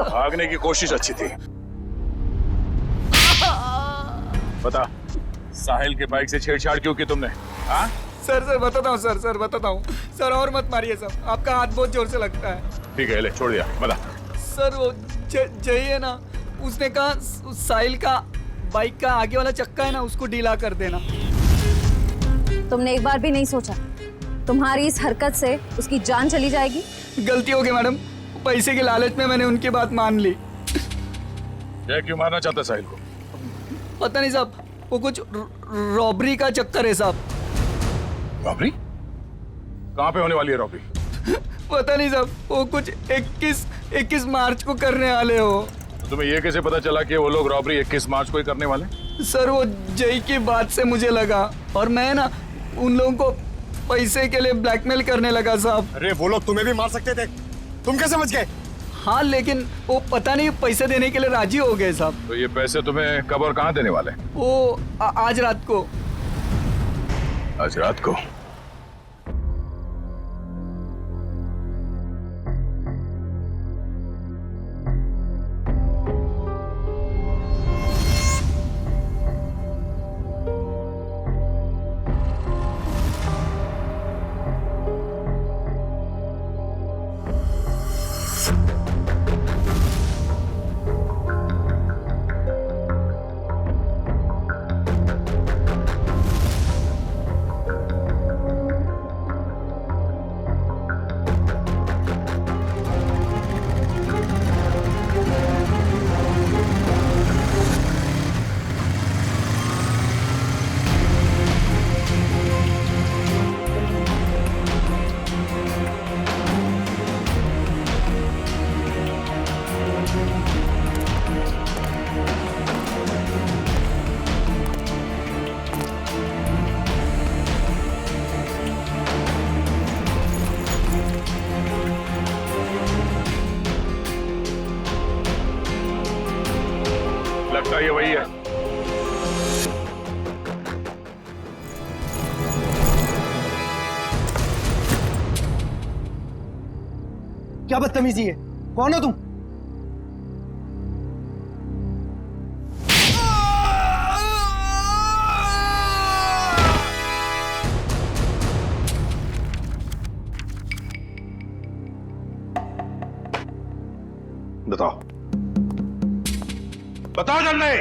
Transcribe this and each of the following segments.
भागने की कोशिश अच्छी थी। बता, साहिल के बाइक से छेड़छाड़ क्यों की तुमने? हाँ? सर बताता हूँ सर बताता हूँ सर। और मत मारिए सर, आपका हाथ बहुत जोर से लगता है। ठीक है, ले छोड़ दिया। बता। सर वो जय है ना, उसने कहा साहिल का बाइक का आगे वाला चक्का है ना, उसको ढीला कर देना। तुमने एक बार भी नहीं सोचा तुम्हारी इस हरकत से उसकी जान चली जाएगी? गलती हो गई मैडम, पैसे के लालच में मैंने उनकी बात मान ली। जय क्यों मारना चाहता साहिल को? पता नहीं साहब, वो कुछ रॉबरी का चक्कर है साहब। रॉबरी? कहाँ पे होने वाली है रॉबरी? पता नहीं साहब, वो कुछ 21 मार्च को करने वाले हो। तो तुम्हें ये कैसे पता चला कि वो लोग रॉबरी 21 मार्च को ही करने वाले? सर वो जय की बात से मुझे लगा, और मैं ना उन लोगों को पैसे के लिए ब्लैकमेल करने लगा साहब। अरे वो लोग तुम्हें भी मार सकते थे, तुम कैसे बच गए? हाँ लेकिन वो पता नहीं पैसे देने के लिए राजी हो गए साहब। तो ये पैसे तुम्हें कब और कहाँ देने वाले? वो आज रात को। आज रात को? लगता है ये वही है। क्या बदतमीजी है? कौन हो तुम? बताओ, बताओ जल्दी।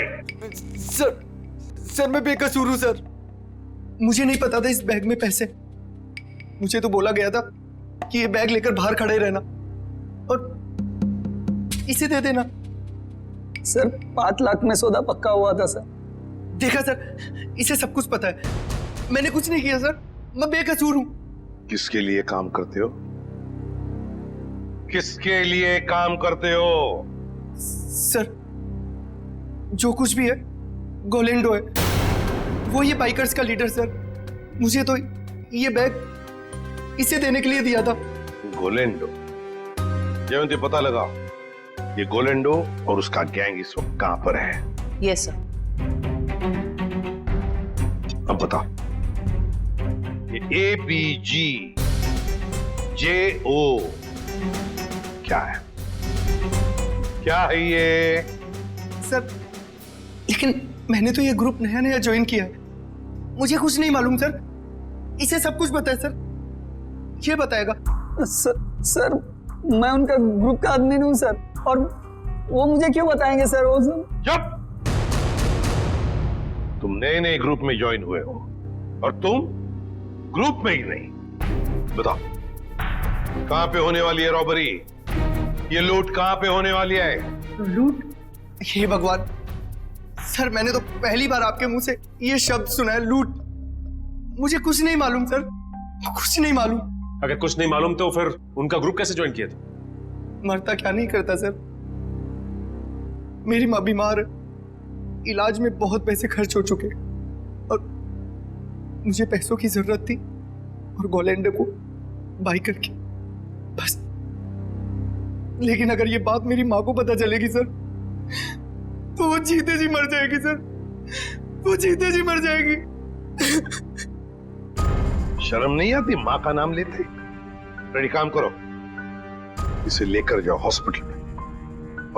सर मैं बेकसूर हूं सर। मुझे नहीं पता था इस बैग में पैसे। मुझे तो बोला गया था कि ये बैग लेकर बाहर खड़े रहना और इसे दे देना। सर 5 लाख में सौदा पक्का हुआ था सर। देखा सर, इसे सब कुछ पता है। मैंने कुछ नहीं किया सर, मैं बेकसूर हूं। किसके लिए काम करते हो? किसके लिए काम करते हो? सर जो कुछ भी है गोलेंडो है, वो ये बाइकर्स का लीडर सर। मुझे तो ये बैग इसे देने के लिए दिया था। गोलेंडो? जयंती पता लगा ये गोलेंडो और उसका गैंग इस वक्त कहां पर है? Yes sir. अब बता, ये ABGJO क्या है? क्या है ये? सर लेकिन मैंने तो ये ग्रुप नया नया ज्वाइन किया है, मुझे कुछ नहीं मालूम सर। इसे सब कुछ पता है सर, ये बताएगा। सर मैं उनका ग्रुप का आदमी हूँ सर, और वो मुझे क्यों बताएंगे सर? वो सब चुप! तुम नए नए ग्रुप में ज्वाइन हुए हो और तुम ग्रुप में ही नहीं। बताओ, कहां पे होने वाली है रॉबरी? ये लूट कहां पे होने वाली है? लूट? हे भगवान सर, मैंने तो पहली बार आपके मुंह से ये शब्द सुना है, लूट। मुझे कुछ नहीं मालूम सर, कुछ नहीं मालूम। अगर कुछ नहीं मालूम तो फिर उनका ग्रुप कैसे ज्वाइन किया था? मरता क्या नहीं करता सर। मेरी माँ बीमार है, इलाज में बहुत पैसे खर्च हो चुके और मुझे पैसों की जरूरत थी और गोलेंडो को बाई करके बस। लेकिन अगर ये बात मेरी माँ को पता चलेगी सर, तो वो जीते जी मर जाएगी सर, वो जीते जी मर जाएगी। शर्म नहीं आती माँ का नाम लेते? रेडी, काम करो, इसे लेकर जाओ हॉस्पिटल में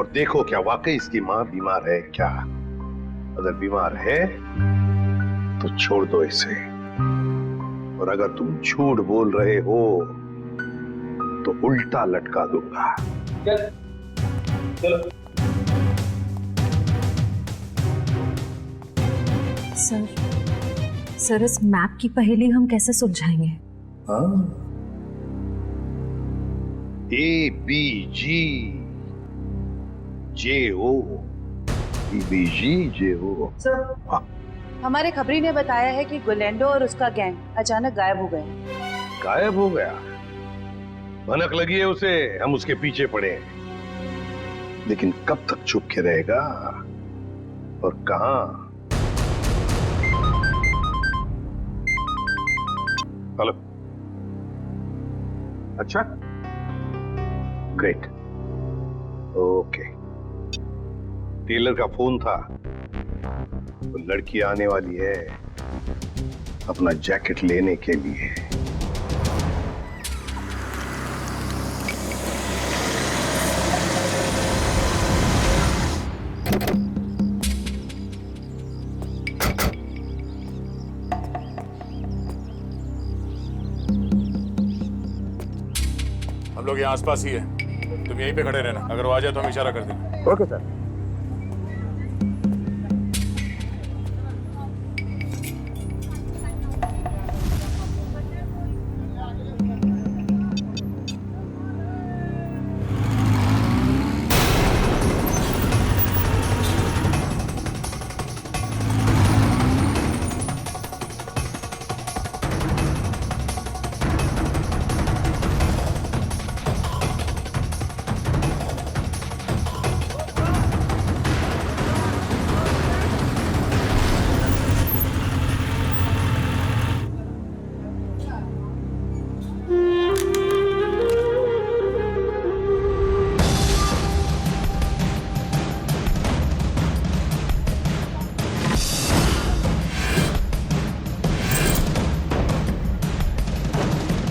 और देखो क्या वाकई इसकी मां बीमार है क्या। अगर बीमार है तो छोड़ दो इसे, और अगर तुम झूठ बोल रहे हो तो उल्टा लटका दूंगा। सर इस मैप की पहेली हम कैसे सुलझाएंगे? ABGJO हमारे खबरी ने बताया है कि गुलेंडो और उसका गैंग अचानक गायब हो गए। गायब हो गया? भनक लगी है उसे, हम उसके पीछे पड़े हैं। लेकिन कब तक छुप के रहेगा और कहां? हेलो, अच्छा, ग्रेट, ओके। टेलर का फोन था, वो लड़की आने वाली है अपना जैकेट लेने के लिए। हम लोग यहाँ आसपास ही है, तुम यहीं पे खड़े रहना, अगर वो आ जाए तो हम इशारा कर देंगे। Okay sir.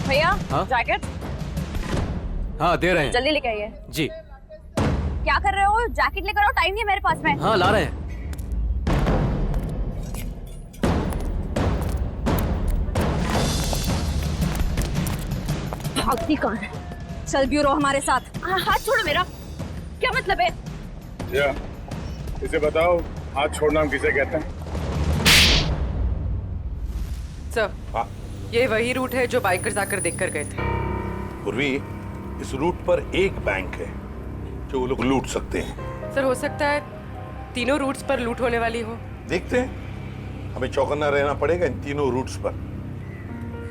भैया हाँ? जैकेट हाँ दे रहे हैं। जल्दी लेके आइए। जी। क्या कर रहे हो? जैकेट लेकर आओ, टाइम नहीं है मेरे पास में। हाँ ला रहे हैं। भागती कौन है? चल ब्यूरो हमारे साथ। हाथ छोड़ो मेरा। क्या मतलब है? इसे बताओ, हाथ छोड़ना हम किसे कहते हैं? सर, ये वही रूट है जो बाइकर्स आकर देखकर गए थे। पूर्वी, इस रूट पर एक बैंक है जो वो लोग लूट सकते हैं। सर, हो सकता है तीनों रूट्स पर लूट होने वाली हो। देखते हैं, हमें चौकन्ना रहना पड़ेगा इन तीनों रूट्स पर।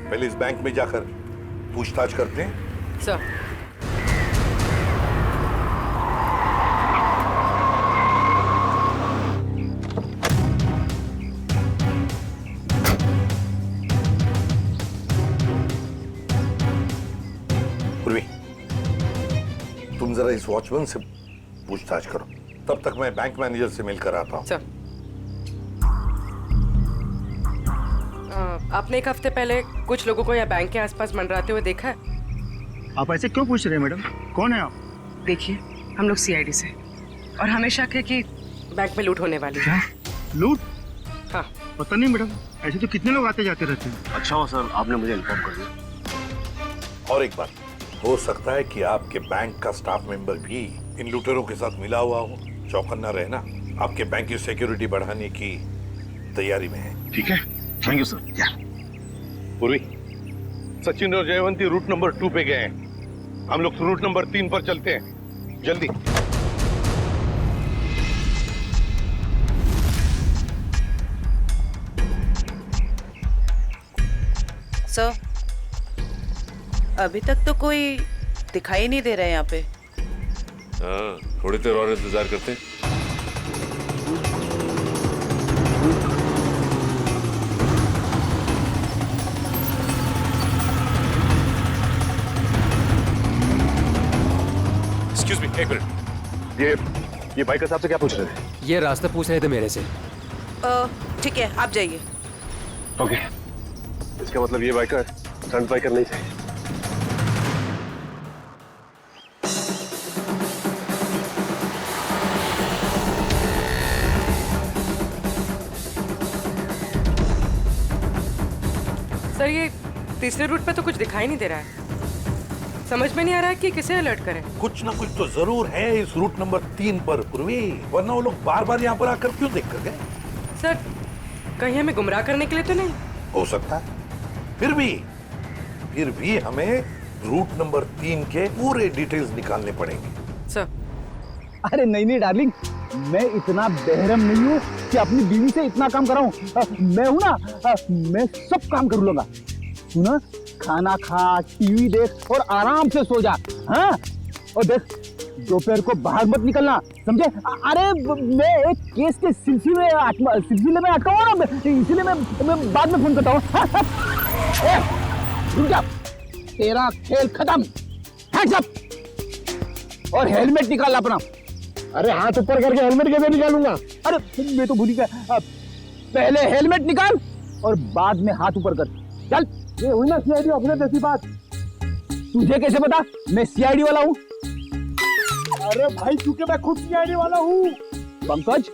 पहले इस बैंक में जाकर पूछताछ करते हैं। सर, पूर्वी, तुम जरा इस वॉचमैन से पूछताछ करो, तब तक मैं बैंक मैनेजर से मिलकर आता हूँ। सर, आपने एक हफ्ते पहले कुछ लोगों को यहाँ बैंक के आसपास मंडराते हुए देखा है? आप ऐसे क्यों पूछ रहे हैं मैडम? कौन है आप? देखिए, हम लोग सीआईडी से, और हमें शक है कि बैंक में लूट होने वाली है। क्या? लूट? हाँ। पता नहीं मैडम, ऐसे तो कितने लोग आते जाते रहते हैं। अच्छा हुआ सर, आपने मुझे इन्फॉर्म कर दिया। और एक बात, हो सकता है कि आपके बैंक का स्टाफ मेंबर भी इन लूटेरों के साथ मिला हुआ हो। चौकन्ना रहना, आपके बैंक की सिक्योरिटी बढ़ाने की तैयारी में है। ठीक है, थैंक यू सर। पूर्वी, सचिन और जयवंती रूट नंबर 2 पे गए हैं। हम लोग रूट नंबर 3 पर चलते हैं, जल्दी। सर, अभी तक तो कोई दिखाई नहीं दे रहा है यहाँ पे। हाँ, थोड़ी देर और इंतजार करते हैं। एक्सक्यूज मी, एक मिनट। ये बाइकर साहब से क्या पूछ रहे थे? ये रास्ता पूछ रहे थे मेरे से। ठीक है, आप जाइए। ओके, इसका मतलब ये बाइकर स्टंट बाइकर नहीं थे। पर ये तीसरे रूट पे तो कुछ दिखाई नहीं दे रहा है। समझ में नहीं आ रहा है कि किसे अलर्ट करें। कुछ ना कुछ तो जरूर है इस रूट नंबर 3 पर पूर्वी, वरना वो लोग बार बार यहाँ पर आकर क्यों देख कर गए? सर, कहीं हमें गुमराह करने के लिए तो नहीं? हो सकता है। फिर भी हमें रूट नंबर 3 के पूरे डिटेल्स निकालने पड़ेंगे। सर, अरे नहीं डार्लिंग, मैं इतना बेहरम नहीं हूँ कि अपनी बीवी से इतना काम कराऊं। मैं हूँ ना, मैं सब काम कर लूंगा। सुना, खाना खा, टीवी देख और आराम से सो जा। हाँ, और देख दोपहर को बाहर मत निकलना, समझे? अरे मैं एक केस के सिलसिले में अटका हुआ ना, इसीलिए मैं बाद में फोन करता हूँ। रुक जा, तेरा खेल खत्म। हैंड्स अप और हेलमेट निकाल अपना। अरे हाथ ऊपर करके हेलमेट कैसे निकालूंगा? अरे मैं तो भूल गया। पहले हेलमेट निकाल और बाद में हाथ ऊपर कर। चल, ये हुई ना सीआईडी ऑफिसर जैसी बात। तुझे कैसे पता मैं सीआईडी वाला हूँ? अरे भाई, क्योंकि मैं खुद सीआईडी वाला हूँ। पंकज,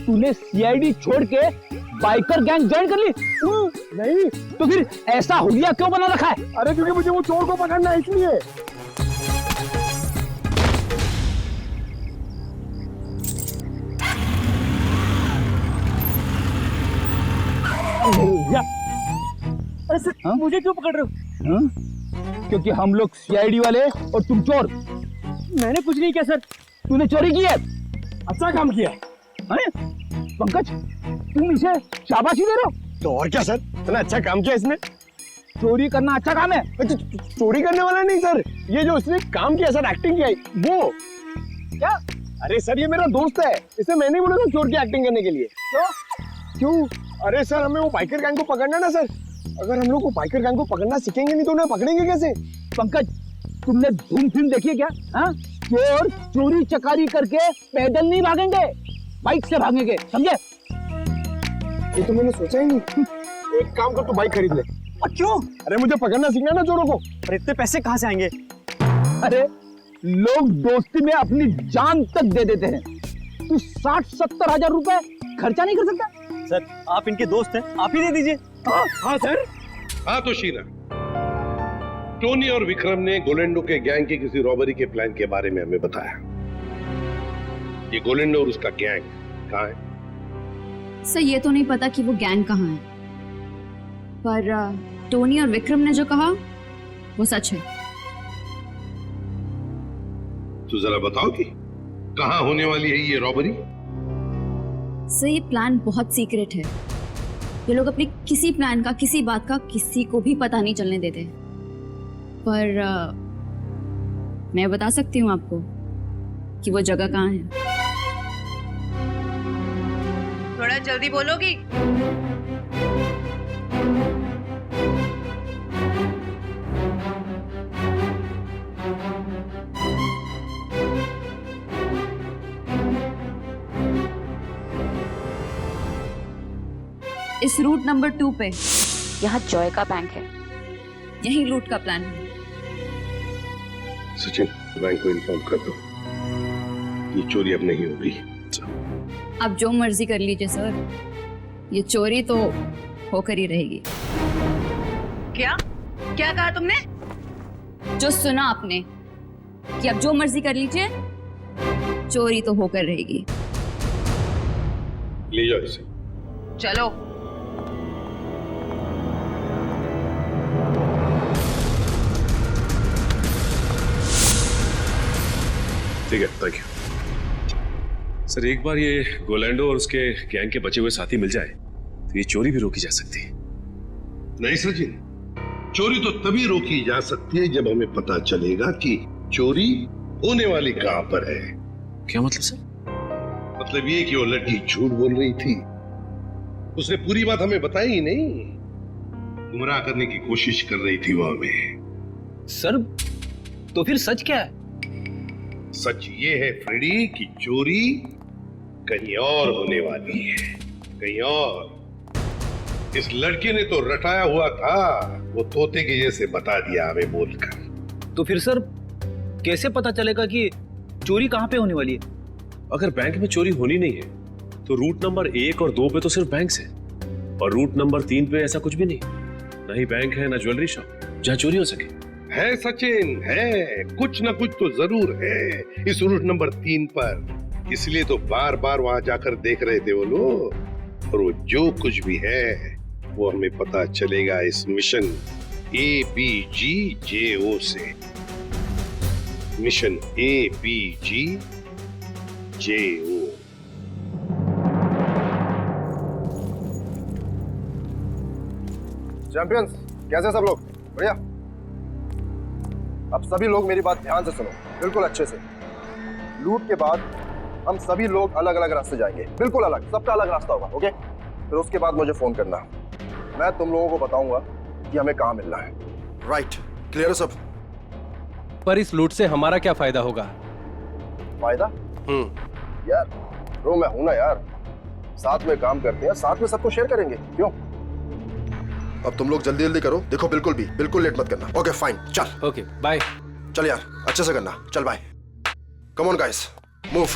तूने सीआईडी छोड़ के बाइकर गैंग ज्वाइन कर ली? नहीं। तो फिर ऐसा हुलिया क्यों बना रखा है? अरे क्योंकि मुझे वो चोर को पकड़ना है, इसलिए। अरे सर, मुझे क्यों पकड़ रहे हो? हाँ? क्योंकि हम लोग सीआईडी वाले और तुम चोर। मैंने कुछ नहीं किया सर। तूने चोरी की है। अच्छा काम किया है पंकज, तुम इसे शाबाशी दे रहे हो? तो और क्या सर, इतना अच्छा काम किया इसने। चोरी करना अच्छा काम है? चोरी करने वाला नहीं सर, ये जो इसने काम किया सर, एक्टिंग किया वो। क्या? अरे सर, ये मेरा दोस्त है, इसे मैंने बोला था चोर की एक्टिंग करने के लिए। क्यों? अरे सर, हमें वो बाइकर गैंग को पकड़ना ना सर। अगर हम लोग को बाइकर गैंग को पकड़ना सीखेंगे नहीं तो उन्हें पकड़ेंगे कैसे? पंकज, तुमने धूम फिल्म देखी है क्या? हाँ, चोर चोरी चकारी करके पैदल नहीं भागेंगे, बाइक से भागेंगे, समझे? ये तो मैंने सोचा ही नहीं। एक काम कर, तू बाइक खरीद ले। क्यों? अरे मुझे पकड़ना सीखना ना चोरों को। अरे इतने पैसे कहाँ से आएंगे? अरे लोग दोस्ती में अपनी जान तक दे देते हैं, तू 60-70 हजार रुपए खर्चा नहीं कर सकता? सर, आप इनके दोस्त हैं, आप ही दे दीजिए। हाँ सर। हाँ तो शीला, टोनी और विक्रम ने गोलेंडो के गैंग की किसी रॉबरी के प्लान के बारे में हमें बताया। ये गोलेंडो और उसका गैंग कहाँ है? सर, ये तो नहीं पता कि वो गैंग कहाँ है, पर टोनी और विक्रम ने जो कहा वो सच है। तो जरा बताओ कि कहाँ होने वाली है ये रॉबरी? सर, ये प्लान बहुत सीक्रेट है। ये लोग अपने किसी प्लान का, किसी बात का किसी को भी पता नहीं चलने देते। पर मैं बता सकती हूँ आपको कि वो जगह कहाँ है। थोड़ा जल्दी बोलोगी? इस रूट नंबर 2 पे यहाँ जॉय का बैंक है। यही लूट का प्लान है। सचिन, बैंक को इन्फॉर्म कर दो, ये चोरी अब नहीं होगी। आप जो मर्जी कर लीजिए सर, ये चोरी तो होकर ही रहेगी। क्या कहा तुमने? जो सुना आपने कि आप जो मर्जी कर लीजिए, चोरी तो होकर रहेगी। ले जाओ इसे। चलो। ठीक है, थैंक यू। सर, एक बार ये गोलैंडो और उसके गैंग के बचे हुए साथी मिल जाए तो ये चोरी भी रोकी जा सकती है। नहीं सचिन, चोरी तो तभी रोकी जा सकती है जब हमें पता चलेगा कि चोरी होने वाली कहां पर है। क्या मतलब सर? मतलब ये कि वो लड़की झूठ बोल रही थी, उसने पूरी बात हमें बताई ही नहीं, गुमराह करने की कोशिश कर रही थी वो हमें। सर, तो फिर सच क्या है? सच ये है फ्रेडी कि चोरी कहीं और होने वाली है, कहीं और। इस लड़के ने तो रटाया हुआ था, वो तोते के जैसे बता दिया हमें बोलकर। तो फिर सर कैसे पता चलेगा कि चोरी कहाँ पे होने वाली है? अगर बैंक में चोरी होनी नहीं है तो रूट नंबर 1 और 2 पे तो सिर्फ बैंक्स है, और रूट नंबर 3 पे ऐसा कुछ भी नहीं। ना ही बैंक है ना ज्वेलरी शॉप जहाँ चोरी हो सके। है सचिन, है कुछ ना कुछ तो जरूर है इस रूट नंबर 3 पर। इसलिए तो बार बार वहां जाकर देख रहे थे वो लोग। और वो जो कुछ भी है वो हमें पता चलेगा इस मिशन ABGJO से। Mission ABGJO। चैंपियंस, कैसे सब लोग? बढ़िया। अब सभी लोग मेरी बात ध्यान से सुनो, बिल्कुल अच्छे से। लूट के बाद हम सभी लोग अलग अलग रास्ते जाएंगे, बिल्कुल अलग, सबका अलग रास्ता होगा, ओके? फिर उसके बाद मुझे फोन करना, मैं तुम लोगों को बताऊंगा कि हमें कहाँ मिलना है। राइट, क्लियर है सब? पर इस लूट से हमारा क्या फायदा होगा? फायदा? यार ब्रो, मैं हूं ना यार, साथ में काम करते हैं, साथ में सबको शेयर करेंगे, क्यों? अब तुम लोग जल्दी जल्दी करो, देखो बिल्कुल लेट मत करना। ओके फाइन, चल। Okay bye. चल यार, अच्छे से करना, चल bye. Come on guys, move.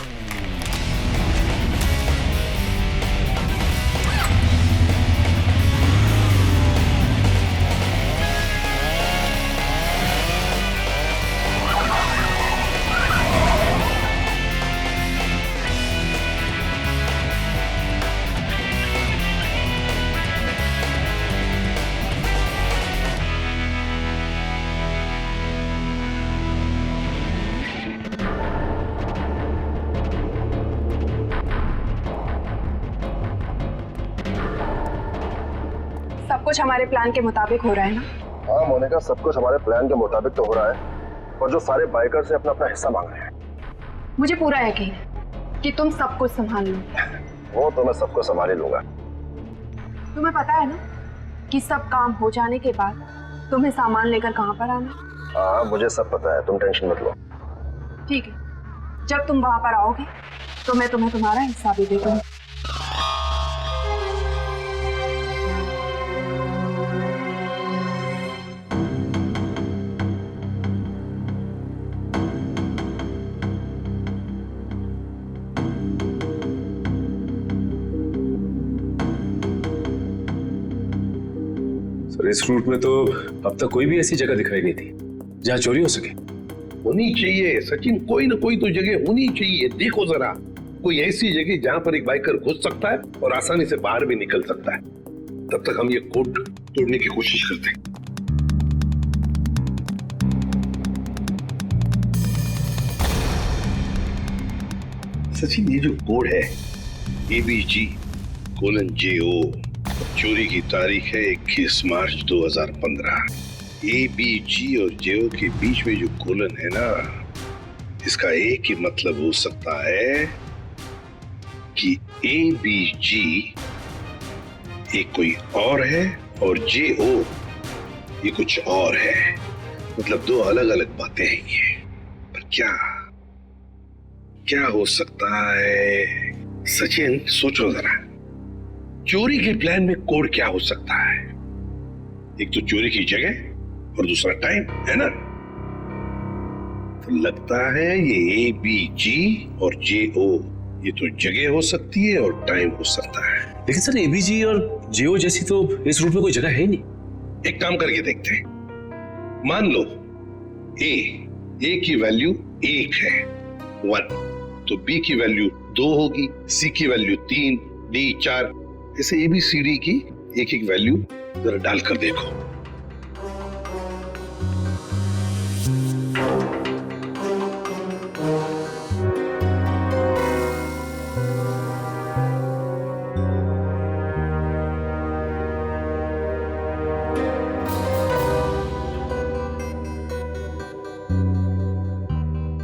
सब कुछ हमारे प्लान के मुताबिक हो रहा है ना? हाँ मोनिका, सब कुछ हमारे प्लान के मुताबिक तो हो रहा है, और जो सारे बाइकर से अपना अपना हिस्सा मांग रहे हैं। मुझे पूरा यकीन है कि तुम सब कुछ संभाल लो। वो तो मैं सबको संभाल ही लूंगा। तुम्हें पता है ना कि सब काम हो जाने के बाद तुम्हें सामान लेकर कहाँ पर आना? हाँ मुझे सब पता है, तुम टेंशन मत लो। ठीक है, जब तुम वहां पर आओगे तो मैं तुम्हें तुम्हारा हिस्सा भी दे दूंगी। सर इस रूट में तो अब तक कोई भी ऐसी जगह दिखाई नहीं थी जहाँ चोरी हो सके। होनी चाहिए सचिन, कोई ना कोई तो जगह होनी चाहिए। देखो जरा, कोई ऐसी जगह जहां पर एक बाइकर घुस सकता है और आसानी से बाहर भी निकल सकता है। तब तक हम ये कोड तोड़ने की कोशिश करते हैं। सचिन, ये जो कोड है ABG:JO, चोरी की तारीख है 21 मार्च 2015। ABG और JO के बीच में जो कोलन है ना, इसका एक ही मतलब हो सकता है कि ABG एक कोई और है और JO ये कुछ और है। मतलब दो अलग अलग बातें हैं ये। पर क्या हो सकता है? सचिन सोचो जरा, चोरी के प्लान में कोड क्या हो सकता है? एक तो चोरी की जगह और दूसरा टाइम, है ना? तो लगता है ये ABG और JO ये तो जगह हो सकती है और टाइम हो सकता है। लेकिन सर ABG और JO जैसी तो इस रूट में कोई जगह है ही नहीं। एक काम करके देखते हैं। मान लो A की वैल्यू 1 है, 1, तो B की वैल्यू 2 होगी, C की वैल्यू 3, D 4, ऐसे ABCD की एक एक वैल्यू जरा डालकर देखो।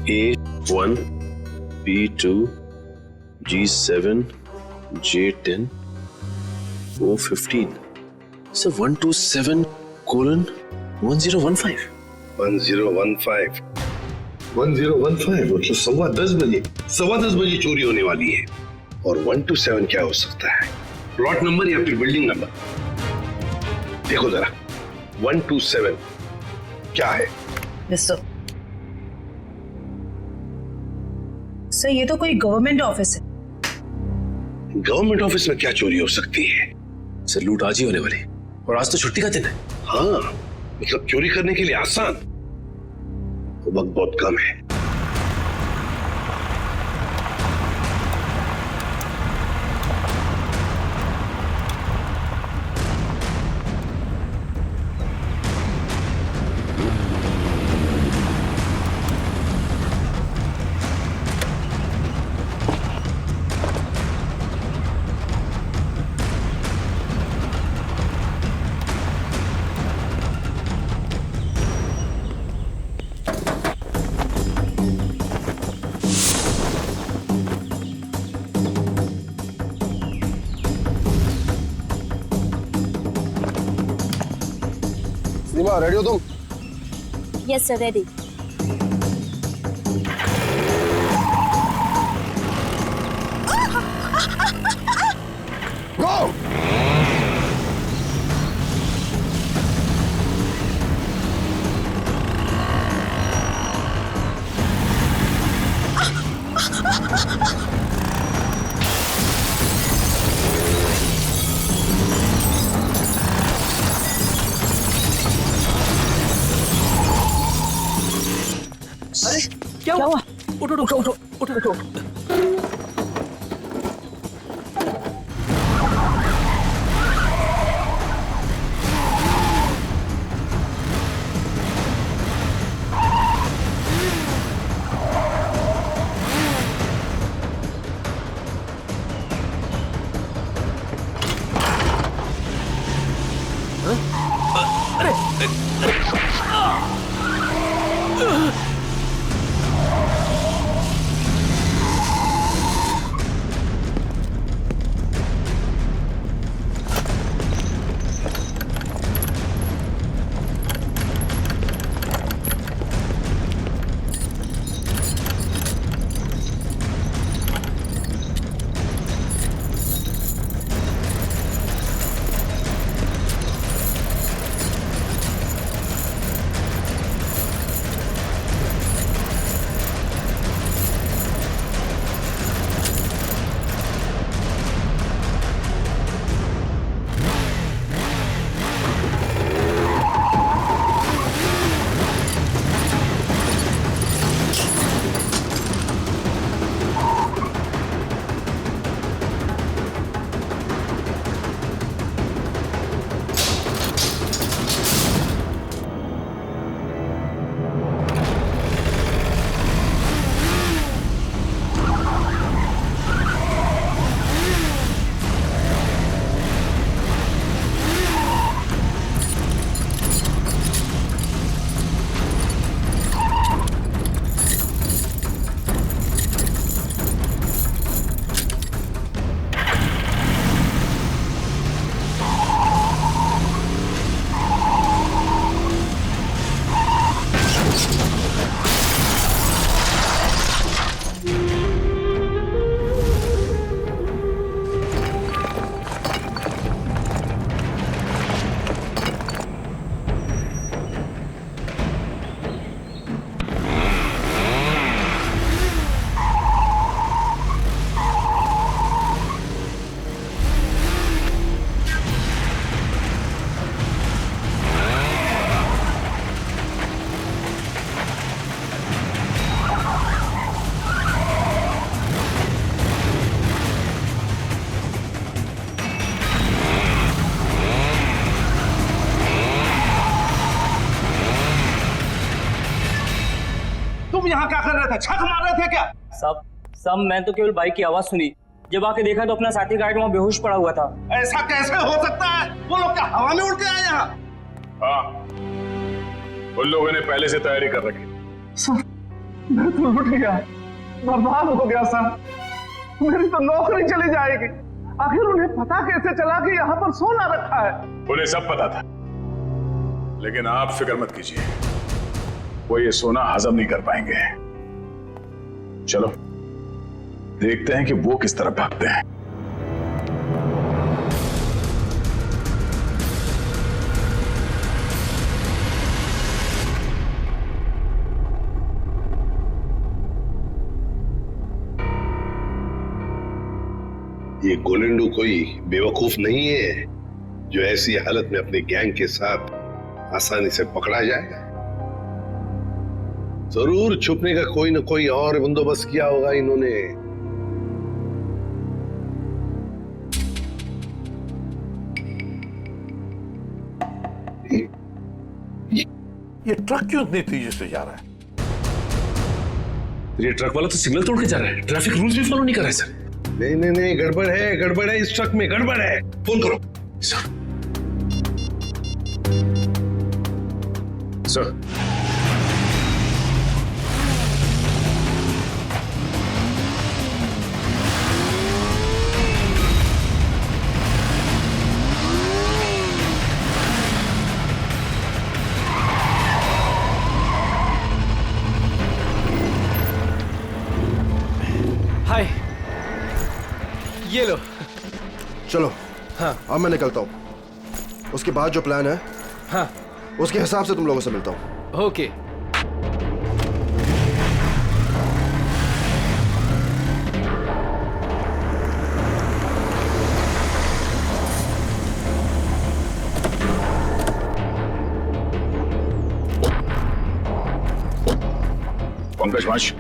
A1, B2, G7, J10, O15. So 127:1015. 1015 मतलब 10:15 बजे चोरी होने वाली है। और 127 क्या हो सकता है? प्लॉट नंबर या फिर बिल्डिंग नंबर? देखो जरा, 127 क्या है? सर ये तो कोई गवर्नमेंट ऑफिस है। गवर्नमेंट ऑफिस में क्या चोरी हो सकती है? सर लूट आज ही होने वाली, और आज तो छुट्टी का दिन है। हाँ, मतलब चोरी करने के लिए आसान, वक्त बहुत कम है। सीमा रेडी हो तुम? Yes sir, ready. गो! क्या हुआ? उठो उठो उठो उठो उठो। तुम यहाँ क्या कर रहे थे? छक मार रहे थे क्या? सब मैं तो केवल बाइक की आवाज सुनी। जब आके देखा तो अपना साथी गार्ड वहाँ बेहोश पड़ा हुआ था। ऐसा कैसे हो सकता है? वो लोग क्या हवा में उड़ के आए यहाँ? हाँ, उन लोगों ने पहले से तैयारी कर रखी। सर, मैं तो लुट गया, बर्बाद हो गया सर। मेरी तो नौकरी चली जाएगी। आखिर उन्हें पता कैसे चला कि यहाँ पर सोना रखा है? उन्हें सब पता था, लेकिन आप फिक्र मत कीजिए, वो ये सोना हजम नहीं कर पाएंगे। चलो देखते हैं कि वो किस तरह भागते हैं। ये गोलेंडो कोई बेवकूफ नहीं है जो ऐसी हालत में अपने गैंग के साथ आसानी से पकड़ा जाए। जरूर छुपने का कोई ना कोई और बंदोबस्त किया होगा इन्होंने। ये ट्रक क्यों इतनी तेजी से जा रहा है? ये ट्रक वाला तो सिग्नल तोड़ के जा रहा है, ट्रैफिक रूल्स भी फॉलो नहीं कर रहा है सर। नहीं नहीं नहीं, गड़बड़ है इस ट्रक में, गड़बड़ है। फोन करो सर। सर हाय, ये लो। चलो हाँ अब मैं निकलता हूँ। उसके बाद जो प्लान है हाँ उसके हिसाब से तुम लोगों से मिलता हूँ। ओके। पंकज वंश,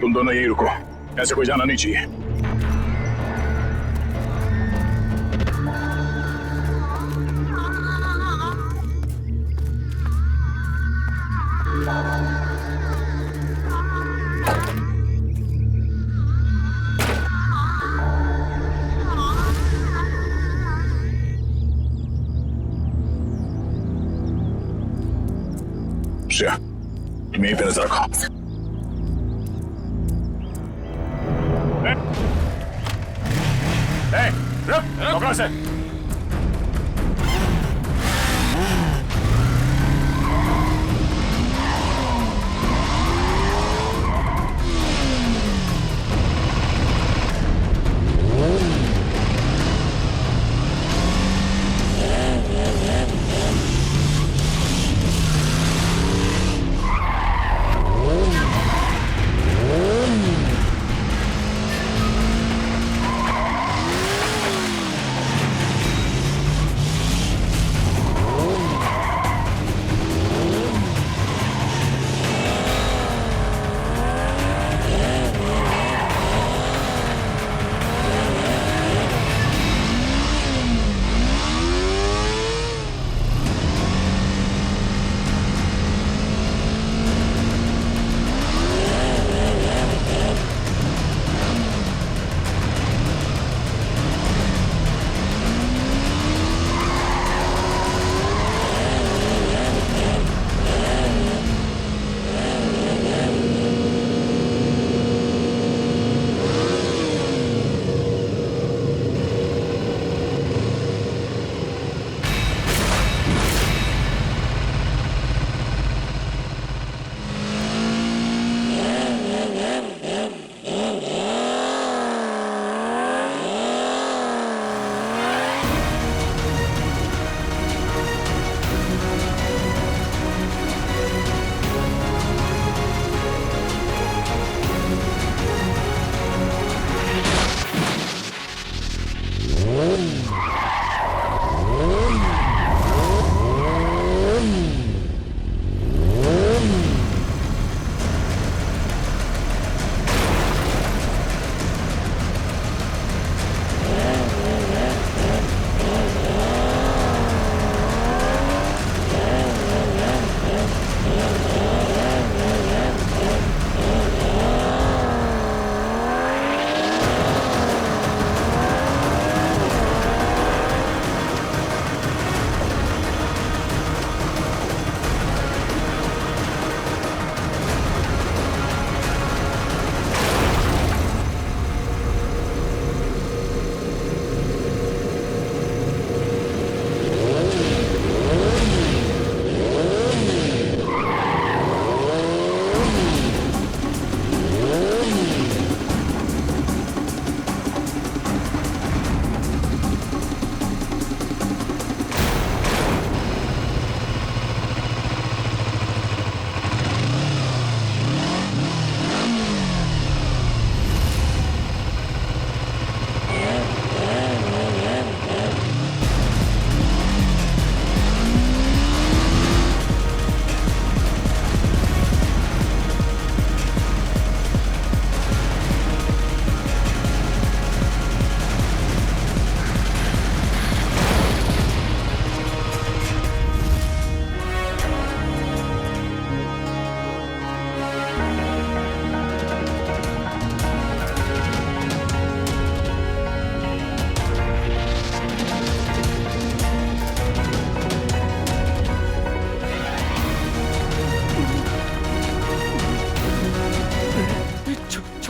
तुम दोनों यही रुको, ऐसे कोई जाना नहीं चाहिए। श्रेया, तुम यहीं पे नजर रखो। रुक, पकड़ो से।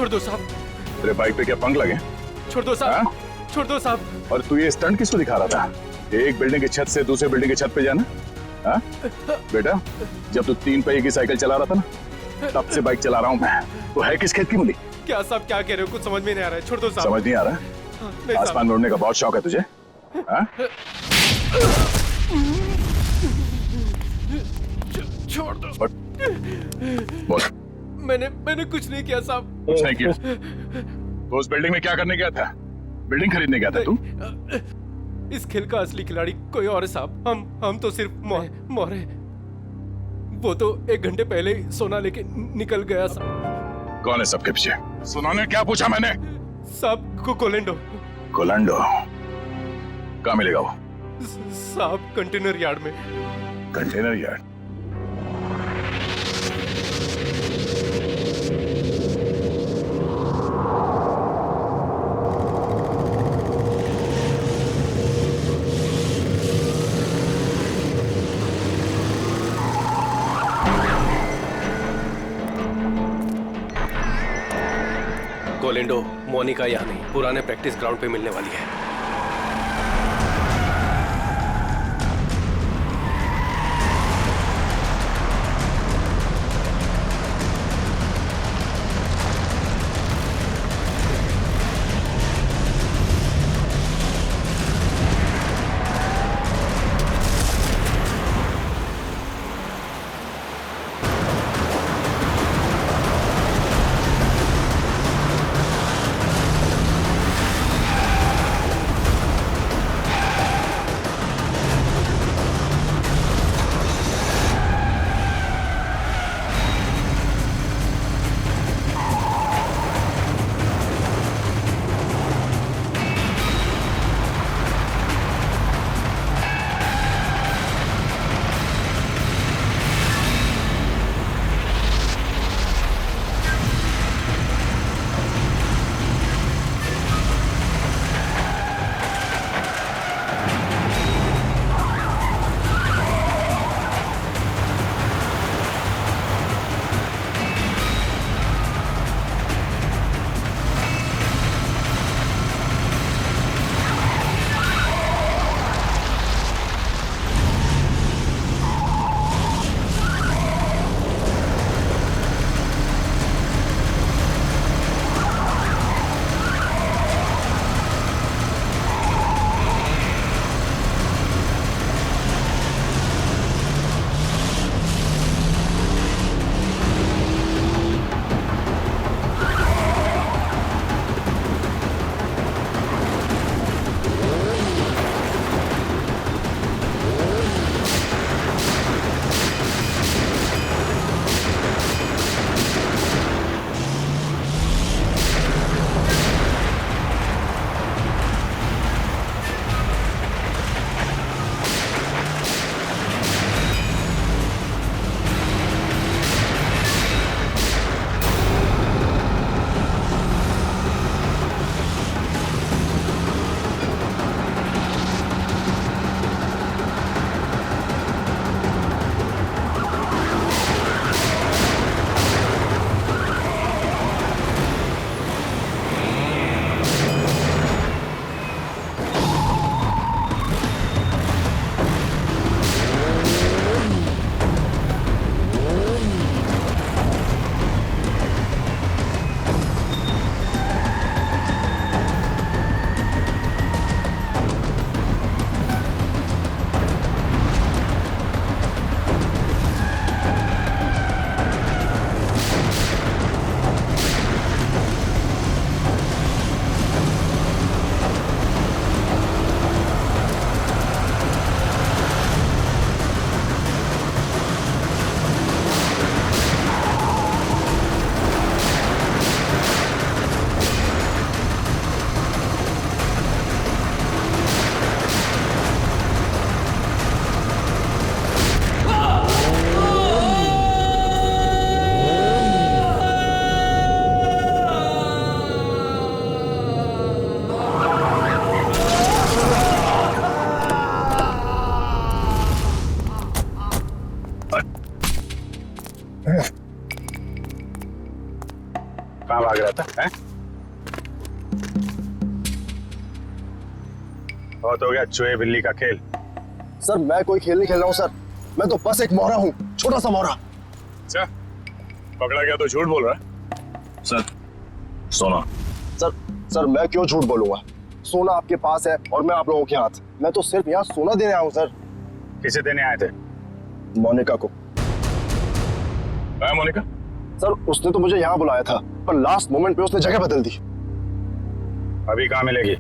छोड़ दो साहब, तेरे बाइक पे क्या पंख लगे? छोड़ दो साहब, छोड़ दो साहब। और तू ये स्टंट किसको दिखा रहा था? एक बिल्डिंग की छत से दूसरे बिल्डिंग की छत पे जाना? हाँ? बेटा, जब तू 3 पहिए की साइकिल चला रहा था ना, तब से बाइक चला रहा हूँ मैं। तो है किस खेत की मूली? क्या साहब क्या कह रहे हो? कुछ समझ में नहीं आ रहा है, छोड़ दो साहब। समझ नहीं आ रहा? नहीं साहब। आसमान में उड़ने का बहुत शौक है तुझे? हाँ? छोड़ दो। बोल। मैंने कुछ नहीं किया साहब। कुछ नहीं किया? तो उस बिल्डिंग में क्या करने गया था? बिल्डिंग खरीदने गया था तू? इस खेल का असली खिलाड़ी कोई और है साहब। हम तो सिर्फ मोहर है। वो तो 1 घंटे पहले ही सोना लेके निकल गया साहब। कौन है सबके पीछे? सुना ने क्या पूछा मैंने? साहब कोलेंडो। कोलंडो? कहाँ मिलेगा वो? साहब कंटेनर यार्ड में। Container yard? कोलेंडो मोनिका यहाँ नहीं, पुराने प्रैक्टिस ग्राउंड पे मिलने वाली है। बहुत हो गया चूहे बिल्ली का खेल। सर मैं कोई खेल नहीं खेल रहा हूँ सर, मैं तो बस एक मोहरा हूँ, छोटा सा मोहरा। अच्छा, पकड़ा गया तो झूठ बोल रहा है। सर सोना। सर मैं क्यों झूठ बोलूंगा, सोना आपके पास है और मैं आप लोगों के हाथ। मैं तो सिर्फ यहाँ सोना देने आया हूँ सर। किसे देने आए थे? मोनिका को। मोनिका? सर उसने तो मुझे यहाँ बुलाया था, पर लास्ट मोमेंट पे उसने जगह बदल दी। अभी कहाँ मिलेगी?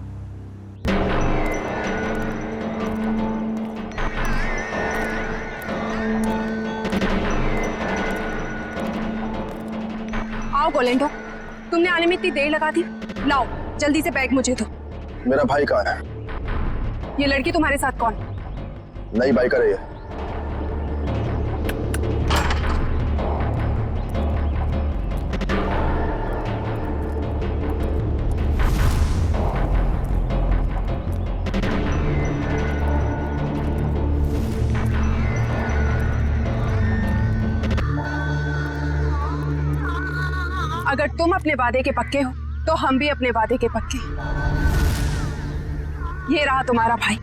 आओ गोलेंडो, तुमने आने में इतनी देर लगा दी। लाओ जल्दी से बैग मुझे दो। मेरा भाई कहाँ है? ये लड़की तुम्हारे साथ कौन? नई बाइक कर रही है। अगर तुम अपने वादे के पक्के हो तो हम भी अपने वादे के पक्के। ये रहा तुम्हारा भाई,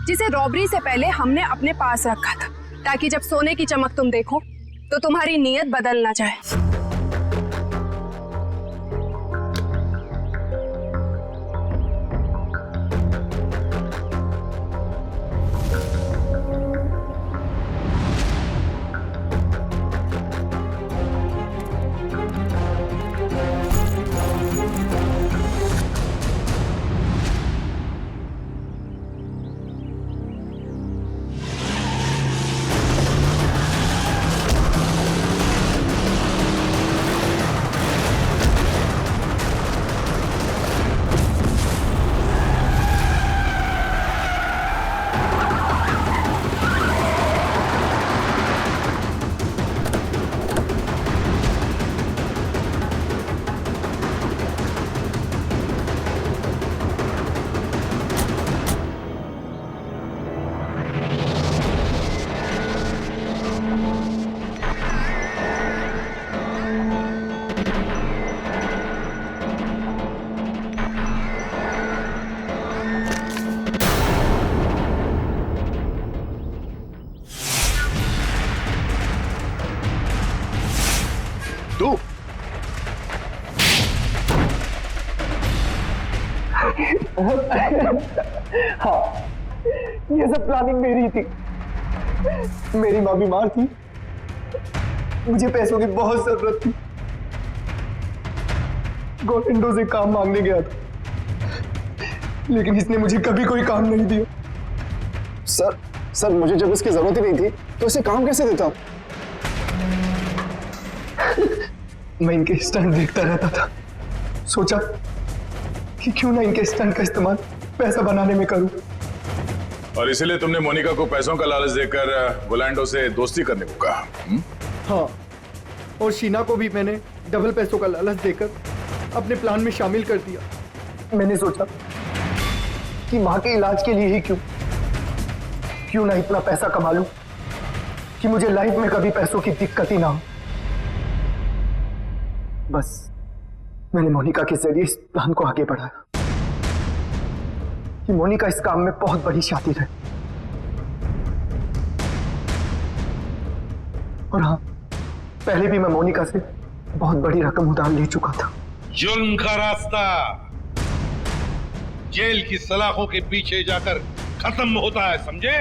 जिसे रॉबरी से पहले हमने अपने पास रखा था, ताकि जब सोने की चमक तुम देखो तो तुम्हारी नीयत बदल ना जाए। तू हाँ, ये सब प्लानिंग मेरी थी। मेरी माँ बीमार थी, मुझे पैसों की बहुत जरूरत थी। गोविंदो से काम मांगने गया था, लेकिन इसने मुझे कभी कोई काम नहीं दिया। सर मुझे जब इसकी जरूरत ही नहीं थी तो इसे काम कैसे देता? मैं इनके स्टंट देखता रहता था, सोचा कि क्यों ना इनके स्टंट का इस्तेमाल पैसा बनाने में करूं। और इसीलिए तुमने मोनिका को पैसों का लालच देकर गोलैंडो से दोस्ती करने को कहा? हाँ, और शीना को भी मैंने डबल पैसों का लालच देकर अपने प्लान में शामिल कर दिया। मैंने सोचा कि माँ के इलाज के लिए ही क्यों ना इतना पैसा कमा लूं कि मुझे लाइफ में कभी पैसों की दिक्कत ही ना हो। बस मैंने मोनिका के जरिए इस प्लान को आगे बढ़ाया कि मोनिका इस काम में बहुत बड़ी शातिर है। और हाँ, पहले भी मैं मोनिका से बहुत बड़ी रकम उधार ले चुका था। जुल्म का रास्ता जेल की सलाखों के पीछे जाकर खत्म होता है, समझे?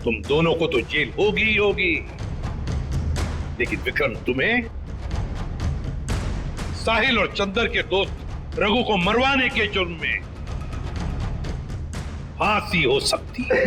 तुम दोनों को तो जेल होगी ही होगी, लेकिन विक्रम तुम्हें साहिल और चंदर के दोस्त रघु को मरवाने के जुर्म में फांसी हो सकती है।